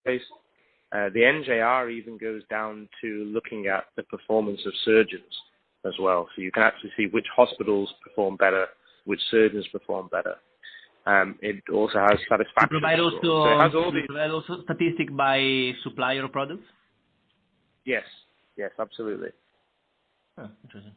place. The NJR even goes down to looking at the performance of surgeons as well. So you can actually see which hospitals perform better, which surgeons perform better. It also has satisfaction. You provide also, so it has all you provide also statistic by supplier of products? Yes, absolutely. Oh, interesting.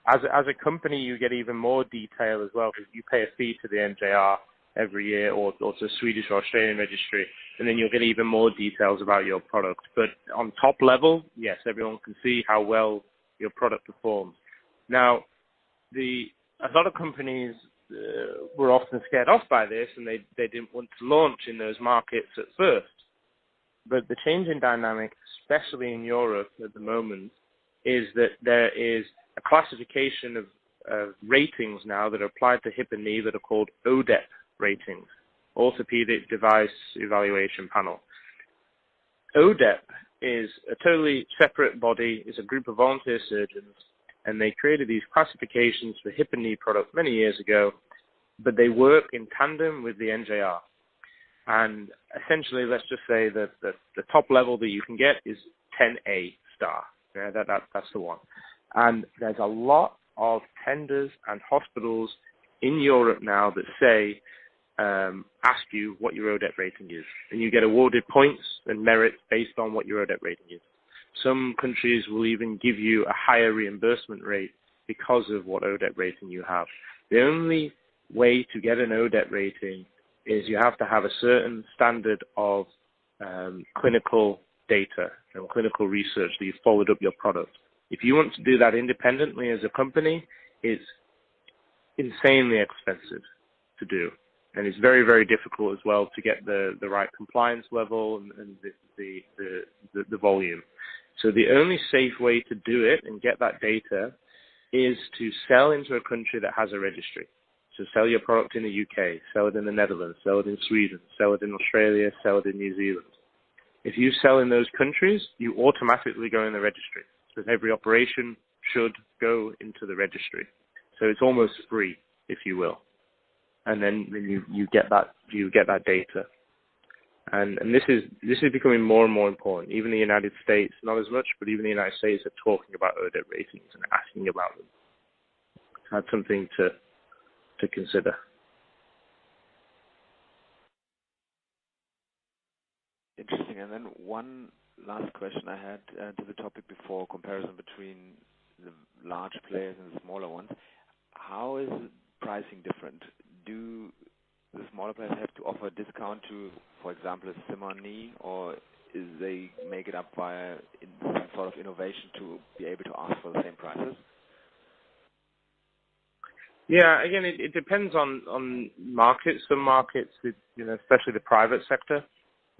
As a company, you get even more detail as well, because you pay a fee to the NJR every year, or to the Swedish or Australian registry, and then you'll get even more details about your product. But on top level, yes, everyone can see how well your product performs. Now, a lot of companies were often scared off by this, and they didn't want to launch in those markets at first. But the change in dynamic, especially in Europe at the moment, is that there is a classification of ratings now that are applied to hip and knee that are called ODEP ratings, Orthopedic Device Evaluation Panel. ODEP is a totally separate body, is a group of volunteer surgeons, and they created these classifications for hip and knee products many years ago, but they work in tandem with the NJR. And essentially, let's just say that the top level that you can get is 10A star. Yeah, that's the one. And there's a lot of tenders and hospitals in Europe now that say, ask you what your ODEP rating is. And you get awarded points and merit based on what your ODEP rating is. Some countries will even give you a higher reimbursement rate because of what ODEP rating you have. The only way to get an ODEP rating is you have to have a certain standard of clinical data and clinical research that you've followed up your product. If you want to do that independently as a company, it's insanely expensive to do. And it's very, very difficult as well to get the right compliance level and the volume. So the only safe way to do it and get that data is to sell into a country that has a registry. So sell your product in the UK, sell it in the Netherlands, sell it in Sweden, sell it in Australia, sell it in New Zealand. If you sell in those countries, you automatically go in the registry, because every operation should go into the registry. So it's almost free, if you will. And then you get that data. And this is becoming more and more important. Even the United States, not as much, but even the United States are talking about ODEP ratings and asking about them. So that's something to consider. Interesting. And then one last question I had to the topic before, comparison between the large players and the smaller ones. How is pricing different? Do the smaller players have to offer a discount to, for example, a Zimmer knee, or is they make it up via some sort of innovation to be able to ask for the same prices? Yeah, again, it depends on markets. Some markets, especially the private sector,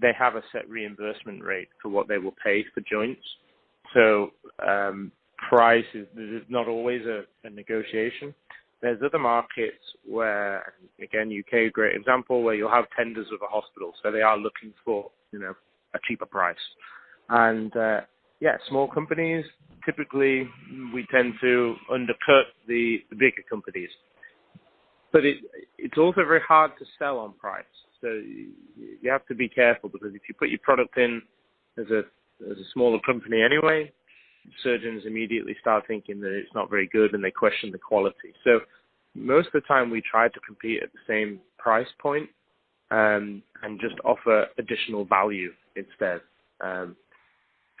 they have a set reimbursement rate for what they will pay for joints. So price is not always a negotiation. There's other markets where, again, UK, a great example, where you'll have tenders with a hospital. So they are looking for, a cheaper price. And, small companies, typically we tend to undercut the bigger companies. But it's also very hard to sell on price. So you have to be careful, because if you put your product in as a smaller company anyway, surgeons immediately start thinking that it's not very good and they question the quality. So most of the time we try to compete at the same price point and just offer additional value instead.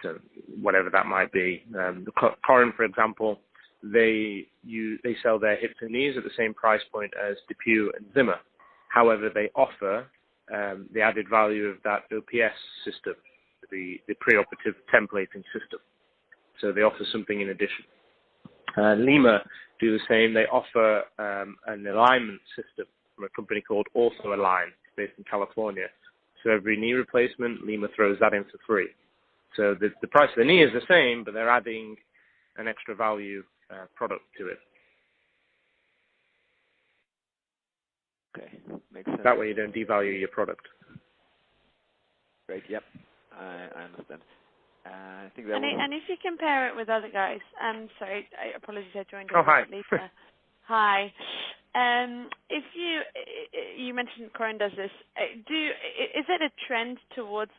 So whatever that might be. The Corin, for example, they sell their hips and knees at the same price point as DePuy and Zimmer. However, they offer the added value of that OPS system, the preoperative templating system. So they offer something in addition. Lima do the same. They offer an alignment system from a company called Ortho Align, based in California. So every knee replacement, Lima throws that in for free. So the price of the knee is the same, but they're adding an extra value product to it. Okay, makes sense. That way you don't devalue your product. Great, yep, I understand. I think and if you compare it with other guys, sorry, apologies, I joined hi. later. Hi. If you mentioned Corin does this, is it a trend towards